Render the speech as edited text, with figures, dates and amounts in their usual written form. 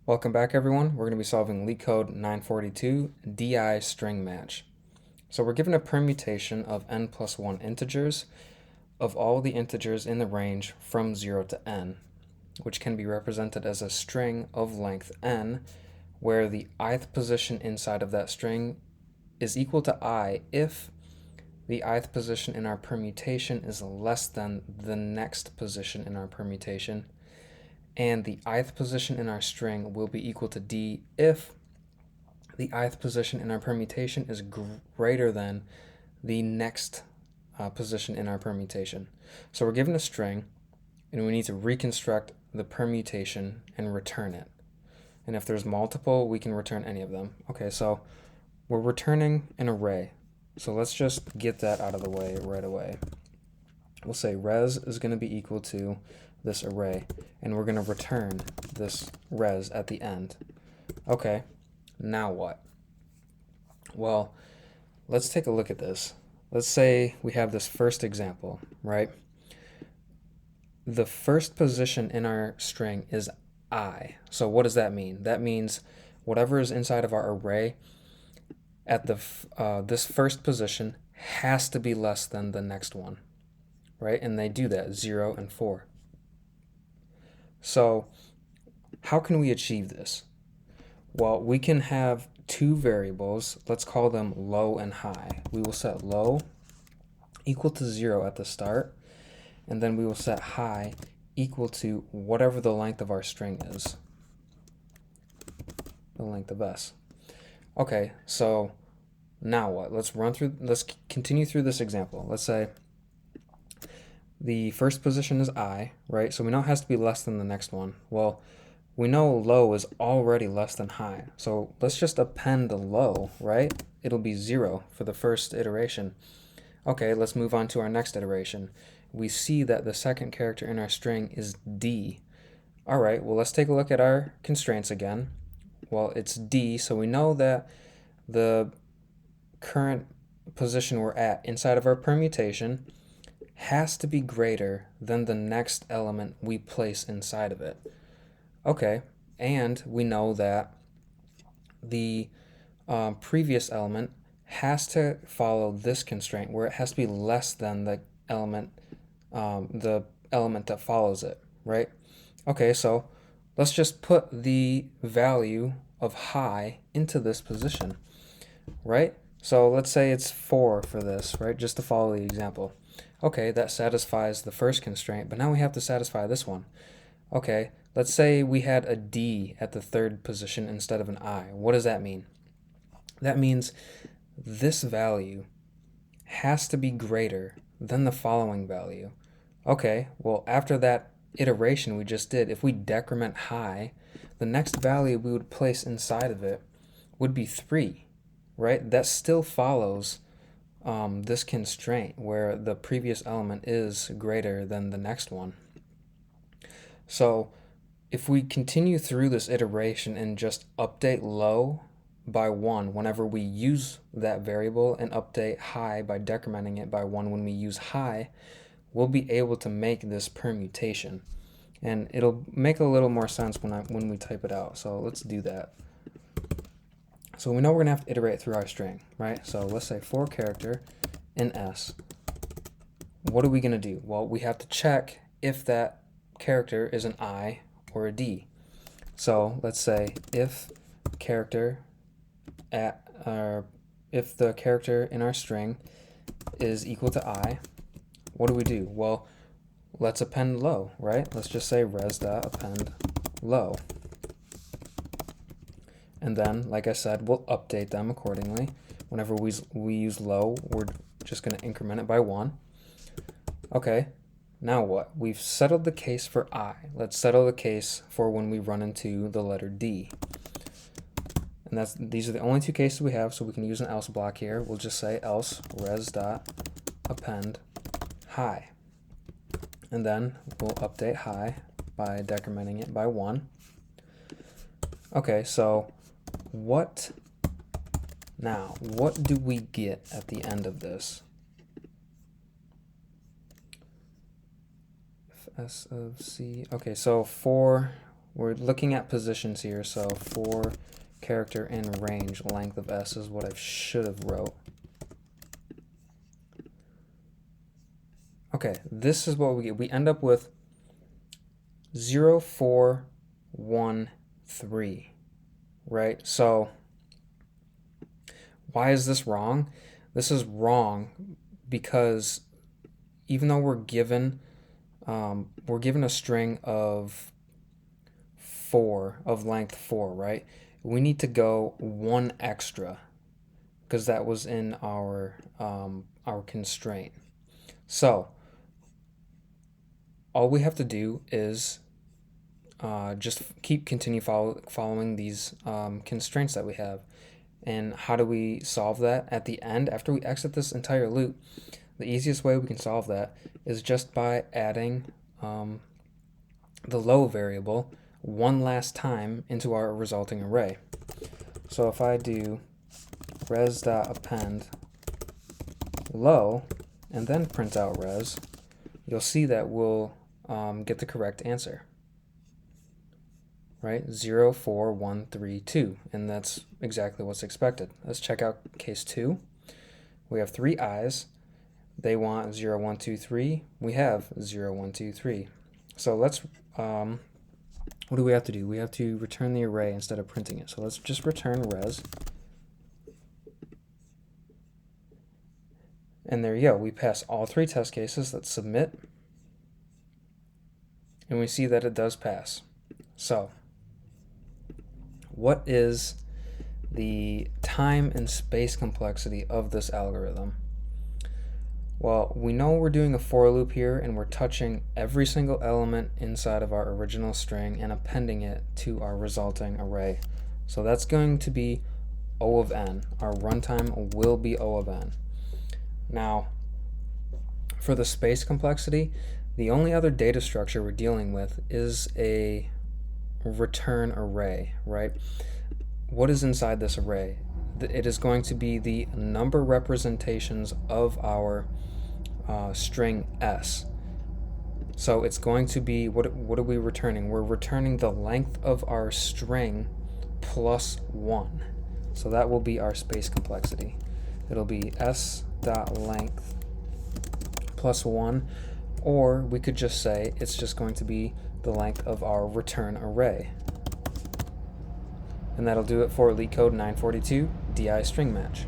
Welcome back, everyone. We're going to be solving LeetCode 942 DI string match. So we're given a permutation of n plus 1 integers of all the integers in the range from 0 to n, which can be represented as a string of length n, where the ith position inside of that string is equal to I if the ith position in our permutation is less than the next position in our permutation, and the ith position in our string will be equal to d if the ith position in our permutation is greater than the next position in our permutation. So we're given a string, and we need to reconstruct the permutation and return it. And if there's multiple, we can return any of them. Okay, so we're returning an array. So let's just get that out of the way right away. We'll say res is going to be equal to this array, and we're going to return this res at the end. Okay, now what? Well, let's take a look at this. Let's say we have this first example, right? The first position in our string is I. So what does that mean? That means whatever is inside of our array at this first position has to be less than the next one, right? And they do that, 0 and 4. So how can we achieve this? Well, we can have two variables. Let's call them low and high. We will set low equal to 0 at the start, and then we will set high equal to whatever the length of our string is, the length of s. Okay, so now what? Let's continue through this example. Let's say the first position is I, right? So we know it has to be less than the next one. Well, we know low is already less than high. So let's just append the low, right? It'll be 0 for the first iteration. Okay, let's move on to our next iteration. We see that the second character in our string is D. All right, well, let's take a look at our constraints again. Well, it's D, so we know that the current position we're at inside of our permutation has to be greater than the next element we place inside of it. Okay, and we know that the previous element has to follow this constraint where it has to be less than the element that follows it, right? Okay, so let's just put the value of high into this position, right? So let's say it's 4 for this, right? Just to follow the example. Okay, that satisfies the first constraint, but now we have to satisfy this one. Okay, let's say we had a D at the third position instead of an I. What does that mean? That means this value has to be greater than the following value. Okay, well, after that iteration we just did, if we decrement high, the next value we would place inside of it would be 3, right? That still follows this constraint where the previous element is greater than the next one. So if we continue through this iteration and just update low by 1 whenever we use that variable and update high by decrementing it by 1 when we use high, we'll be able to make this permutation. And it'll make a little more sense when we type it out. So let's do that. So we know we're going to have to iterate through our string, right? So let's say for character in S. What are we going to do? Well, we have to check if that character is an I or a D. So let's say if the character in our string is equal to I, what do? Well, let's append low, right? Let's just say res.append low. And then, like I said, we'll update them accordingly. Whenever we use low, we're just going to increment it by 1. Okay, now what? We've settled the case for I. Let's settle the case for when we run into the letter D. And these are the only two cases we have, so we can use an else block here. We'll just say else res.append high. And then we'll update high by decrementing it by 1. Okay, so what do we get at the end of this? S of C. Okay, so for we're looking at positions here, so for character in range, length of s is what I should have wrote. Okay, this is what we get. We end up with 0, 4, 1, 3, right? So why is this wrong? This is wrong because even though we're given a string of 4, of length 4, right? We need to go 1 extra because that was in our constraint. So all we have to do is just continue following these constraints that we have. And how do we solve that? At the end, after we exit this entire loop, the easiest way we can solve that is just by adding the low variable one last time into our resulting array. So if I do res.append low and then print out res, you'll see that we'll get the correct answer. Right? 0, 4, 1, 3, 2. And that's exactly what's expected. Let's check out case 2. We have 3 i's. They want 0, 1, 2, 3. We have 0, 1, 2, 3. So let's, what do we have to do? We have to return the array instead of printing it. So let's just return res. And there you go. We pass all 3 test cases. Let's submit. And we see that it does pass. So what is the time and space complexity of this algorithm? Well, we know we're doing a for loop here and we're touching every single element inside of our original string and appending it to our resulting array. So that's going to be O of n. Our runtime will be O of n. Now, for the space complexity, the only other data structure we're dealing with is a return array, right? What is inside this array? It is going to be the number representations of our string s. So it's going to be, what are we returning? We're returning the length of our string plus 1. So that will be our space complexity. It'll be s.length plus 1, or we could just say it's just going to be the length of our return array. And that'll do it for LeetCode 942 DI string match.